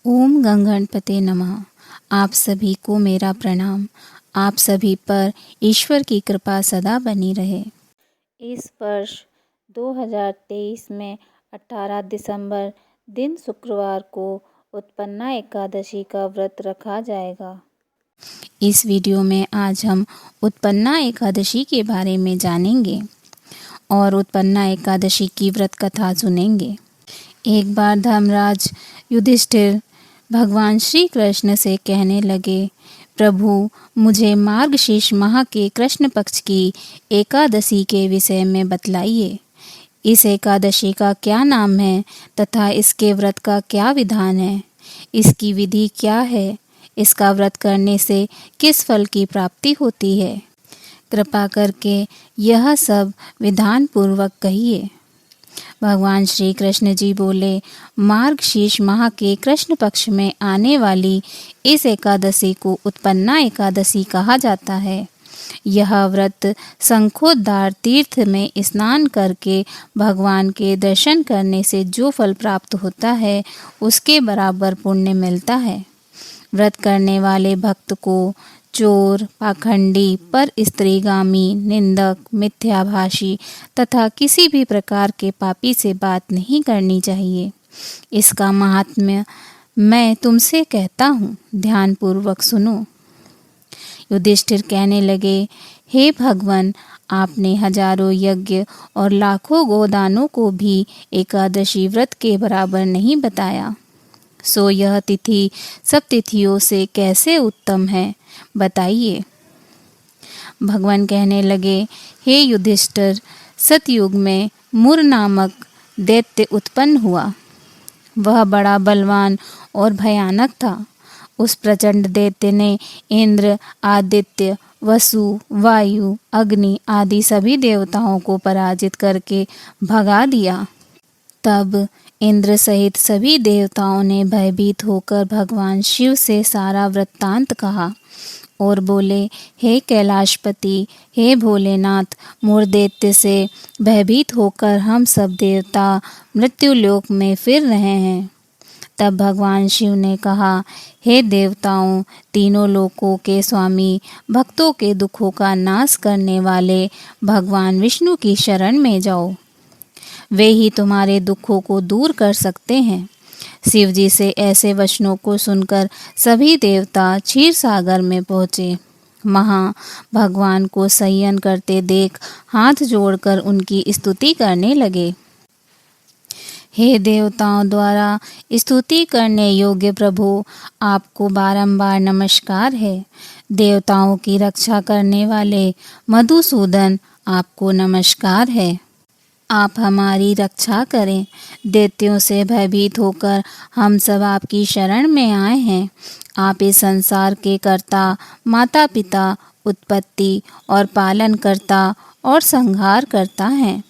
ओम गंगणपते नमः। आप सभी को मेरा प्रणाम। आप सभी पर ईश्वर की कृपा सदा बनी रहे। इस वर्ष 2023 में 18 दिसंबर दिन शुक्रवार को उत्पन्ना एकादशी का व्रत रखा जाएगा। इस वीडियो में आज हम उत्पन्ना एकादशी के बारे में जानेंगे और उत्पन्ना एकादशी की व्रत कथा सुनेंगे। एक बार धर्मराज युधिष्ठिर भगवान श्री कृष्ण से कहने लगे, प्रभु मुझे मार्गशीर्ष माह के कृष्ण पक्ष की एकादशी के विषय में बतलाइए। इस एकादशी का क्या नाम है तथा इसके व्रत का क्या विधान है? इसकी विधि क्या है? इसका व्रत करने से किस फल की प्राप्ति होती है? कृपा करके यह सब विधान पूर्वक कहिए। भगवान श्री कृष्ण जी बोले, मार्गशीर्ष माह के कृष्ण पक्ष में आने वाली इस एकादशी को उत्पन्ना एकादशी कहा जाता है। यह व्रत शंखोद्धार तीर्थ में स्नान करके भगवान के दर्शन करने से जो फल प्राप्त होता है उसके बराबर पुण्य मिलता है। व्रत करने वाले भक्त को चोर, पाखंडी, पर स्त्रीगामी, निंदक, मिथ्याभाषी तथा किसी भी प्रकार के पापी से बात नहीं करनी चाहिए। इसका महात्म्य मैं तुमसे कहता हूँ, ध्यानपूर्वक सुनो। युधिष्ठिर कहने लगे, हे भगवान, आपने हजारों यज्ञ और लाखों गोदानों को भी एकादशी व्रत के बराबर नहीं बताया। सो यह तिथि सब तिथियों से कैसे उत्तम है, बताइए। भगवान कहने लगे, हे युधिष्ठिर, सतयुग में मुर नामक दैत्य उत्पन्न हुआ। वह बड़ा बलवान और भयानक था। उस प्रचंड दैत्य ने इंद्र, आदित्य, वसु, वायु, अग्नि आदि सभी देवताओं को पराजित करके भगा दिया। तब इंद्र सहित सभी देवताओं ने भयभीत होकर भगवान शिव से सारा वृत्तांत कहा और बोले, हे कैलाशपति, हे भोलेनाथ, मुर दैत्य से भयभीत होकर हम सब देवता मृत्युलोक में फिर रहे हैं। तब भगवान शिव ने कहा, हे देवताओं, तीनों लोकों के स्वामी, भक्तों के दुखों का नाश करने वाले भगवान विष्णु की शरण में जाओ। वे ही तुम्हारे दुखों को दूर कर सकते हैं। शिव जी से ऐसे वचनों को सुनकर सभी देवता क्षीर सागर में पहुँचे। वहाँ भगवान को शयन करते देख हाथ जोड़कर उनकी स्तुति करने लगे। हे देवताओं द्वारा स्तुति करने योग्य प्रभु, आपको बारंबार नमस्कार है। देवताओं की रक्षा करने वाले मधुसूदन, आपको नमस्कार है। आप हमारी रक्षा करें। दैत्यों से भयभीत होकर हम सब आपकी शरण में आए हैं। आप इस संसार के कर्ता, माता पिता, उत्पत्ति और पालन करता और संहार करता हैं।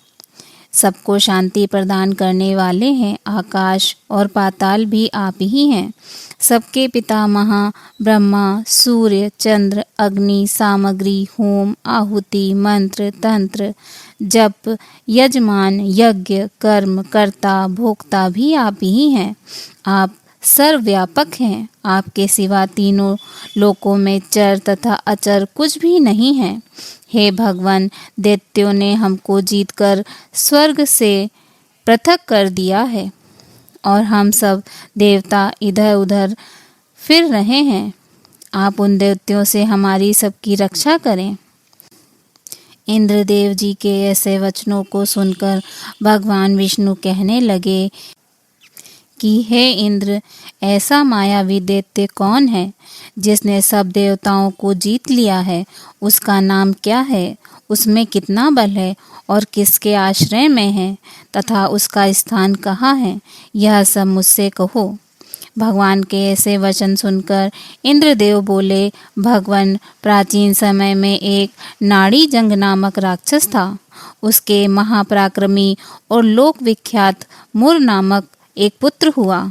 सबको शांति प्रदान करने वाले हैं। आकाश और पाताल भी आप ही हैं। सबके पितामह ब्रह्मा, सूर्य, चंद्र, अग्नि, सामग्री, होम, आहुति, मंत्र, तंत्र, जप, यजमान, यज्ञ, कर्म, कर्ता, भोक्ता भी आप ही हैं। आप सर्वव्यापक हैं। आपके सिवा तीनों लोकों में चर तथा अचर कुछ भी नहीं है। हे भगवान, दैत्यों ने हमको जीतकर स्वर्ग से पृथक कर दिया है और हम सब देवता इधर उधर फिर रहे हैं। आप उन दैत्यों से हमारी सबकी रक्षा करें। इंद्रदेव जी के ऐसे वचनों को सुनकर भगवान विष्णु कहने लगे कि हे इंद्र, ऐसा मायावी दैत्य कौन है जिसने सब देवताओं को जीत लिया है? उसका नाम क्या है? उसमें कितना बल है और किसके आश्रय में है तथा उसका स्थान कहाँ है? यह सब मुझसे कहो। भगवान के ऐसे वचन सुनकर इंद्रदेव बोले, भगवान, प्राचीन समय में एक नाड़ी जंग नामक राक्षस था। उसके महापराक्रमी और लोक विख्यात मुर नामक एक पुत्र हुआ।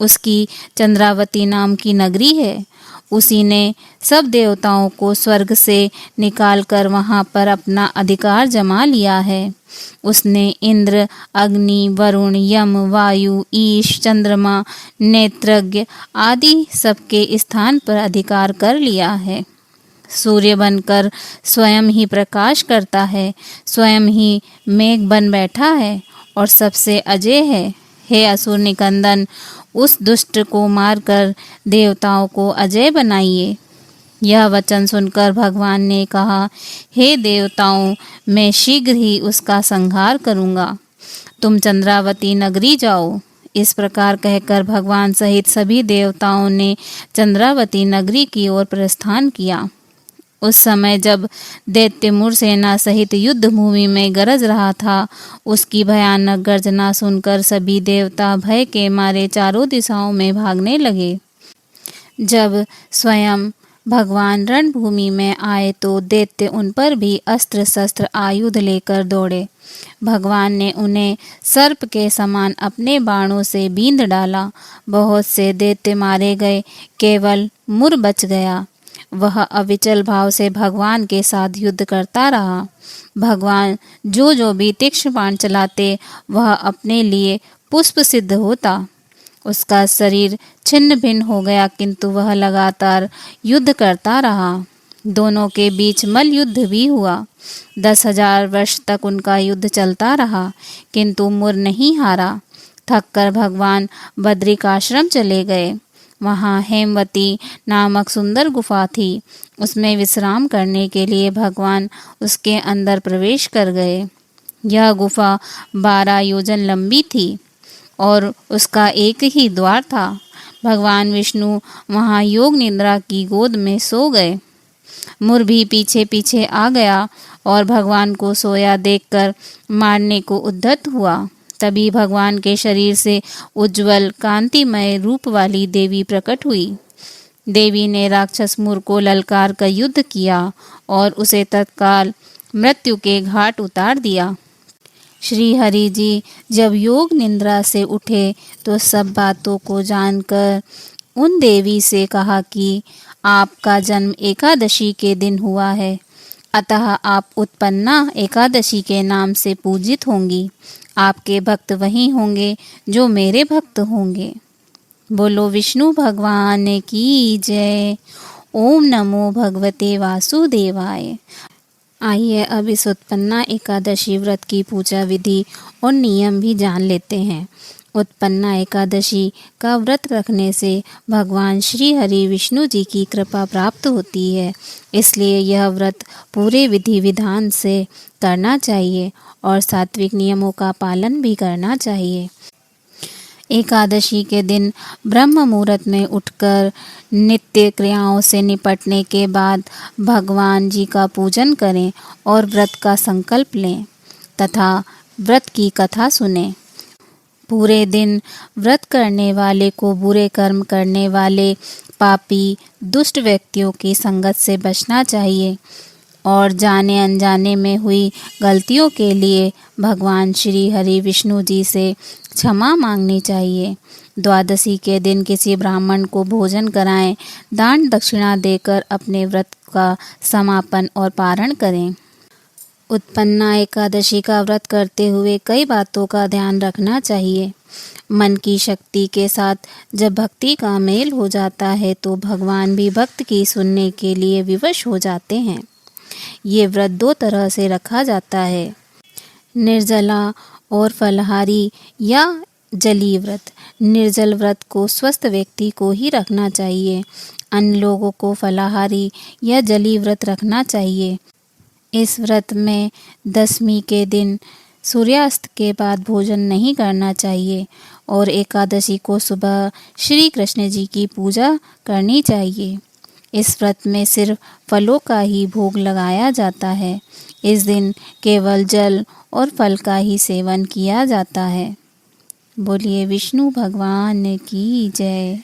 उसकी चंद्रावती नाम की नगरी है। उसी ने सब देवताओं को स्वर्ग से निकालकर वहां पर अपना अधिकार जमा लिया है। उसने इंद्र, अग्नि, वरुण, यम, वायु, ईश, चंद्रमा, नेत्रज्ञ आदि सबके स्थान पर अधिकार कर लिया है। सूर्य बनकर स्वयं ही प्रकाश करता है, स्वयं ही मेघ बन बैठा है और सबसे अजय है। हे असुर निकंदन, उस दुष्ट को मारकर देवताओं को अजय बनाइए। यह वचन सुनकर भगवान ने कहा, हे देवताओं, मैं शीघ्र ही उसका संहार करूँगा। तुम चंद्रावती नगरी जाओ। इस प्रकार कहकर भगवान सहित सभी देवताओं ने चंद्रावती नगरी की ओर प्रस्थान किया। उस समय जब दैत्य मुर सेना सहित युद्ध भूमि में गरज रहा था, उसकी भयानक गर्जना सुनकर सभी देवता भय के मारे चारों दिशाओं में भागने लगे। जब स्वयं भगवान रणभूमि में आए तो दैत्य उन पर भी अस्त्र शस्त्र आयुध लेकर दौड़े। भगवान ने उन्हें सर्प के समान अपने बाणों से बींध डाला। बहुत से दैत्य मारे गए, केवल मुर बच गया। वह अविचल भाव से भगवान के साथ युद्ध करता रहा। भगवान जो भी तीक्ष्ण बाण चलाते, वह अपने लिए पुष्प सिद्ध होता। उसका शरीर छिन्न भिन्न हो गया, किंतु वह लगातार युद्ध करता रहा। दोनों के बीच मल युद्ध भी हुआ। 10,000 वर्ष तक उनका युद्ध चलता रहा, किंतु मुर नहीं हारा। थककर भगवान बद्रिकाश्रम चले गए। वहाँ हेमवती नामक सुंदर गुफा थी। उसमें विश्राम करने के लिए भगवान उसके अंदर प्रवेश कर गए। यह गुफा 12 योजन लंबी थी और उसका एक ही द्वार था। भगवान विष्णु वहाँ योग निद्रा की गोद में सो गए। मुर भी पीछे पीछे आ गया और भगवान को सोया देखकर मारने को उद्यत हुआ। तभी भगवान के शरीर से उज्जवल कांतिमय रूप वाली देवी प्रकट हुई। देवी ने राक्षस मुर को ललकार कर युद्ध किया और उसे तत्काल मृत्यु के घाट उतार दिया। श्री हरि जी जब योग निद्रा से उठे तो सब बातों को जानकर उन देवी से कहा कि आपका जन्म एकादशी के दिन हुआ है, अतः आप उत्पन्ना एकादशी के नाम से पूजित होंगी। आपके भक्त वही होंगे जो मेरे भक्त होंगे। बोलो विष्णु भगवान की जय। ओम नमो भगवते वासुदेवाय। आइए अब इस उत्पन्ना एकादशी व्रत की पूजा विधि और नियम भी जान लेते हैं। उत्पन्ना एकादशी का व्रत रखने से भगवान श्री हरि विष्णु जी की कृपा प्राप्त होती है, इसलिए यह व्रत पूरे विधि विधान से करना चाहिए और सात्विक नियमों का पालन भी करना चाहिए। एकादशी के दिन ब्रह्म मुहूर्त में उठकर नित्य क्रियाओं से निपटने के बाद भगवान जी का पूजन करें और व्रत का संकल्प लें तथा व्रत की कथा सुनें। पूरे दिन व्रत करने वाले को बुरे कर्म करने वाले पापी दुष्ट व्यक्तियों की संगत से बचना चाहिए और जाने अनजाने में हुई गलतियों के लिए भगवान श्री हरि विष्णु जी से क्षमा मांगनी चाहिए। द्वादशी के दिन किसी ब्राह्मण को भोजन कराएं, दान दक्षिणा देकर अपने व्रत का समापन और पारण करें। उत्पन्ना एकादशी का व्रत करते हुए कई बातों का ध्यान रखना चाहिए। मन की शक्ति के साथ जब भक्ति का मेल हो जाता है तो भगवान भी भक्त की सुनने के लिए विवश हो जाते हैं। ये व्रत 2 तरह से रखा जाता है, निर्जला और फलहारी या जली व्रत। निर्जल व्रत को स्वस्थ व्यक्ति को ही रखना चाहिए। अन्य लोगों को फलाहारी या जली व्रत रखना चाहिए। इस व्रत में दशमी के दिन सूर्यास्त के बाद भोजन नहीं करना चाहिए और एकादशी को सुबह श्री कृष्ण जी की पूजा करनी चाहिए। इस व्रत में सिर्फ फलों का ही भोग लगाया जाता है। इस दिन केवल जल और फल का ही सेवन किया जाता है। बोलिए विष्णु भगवान की जय।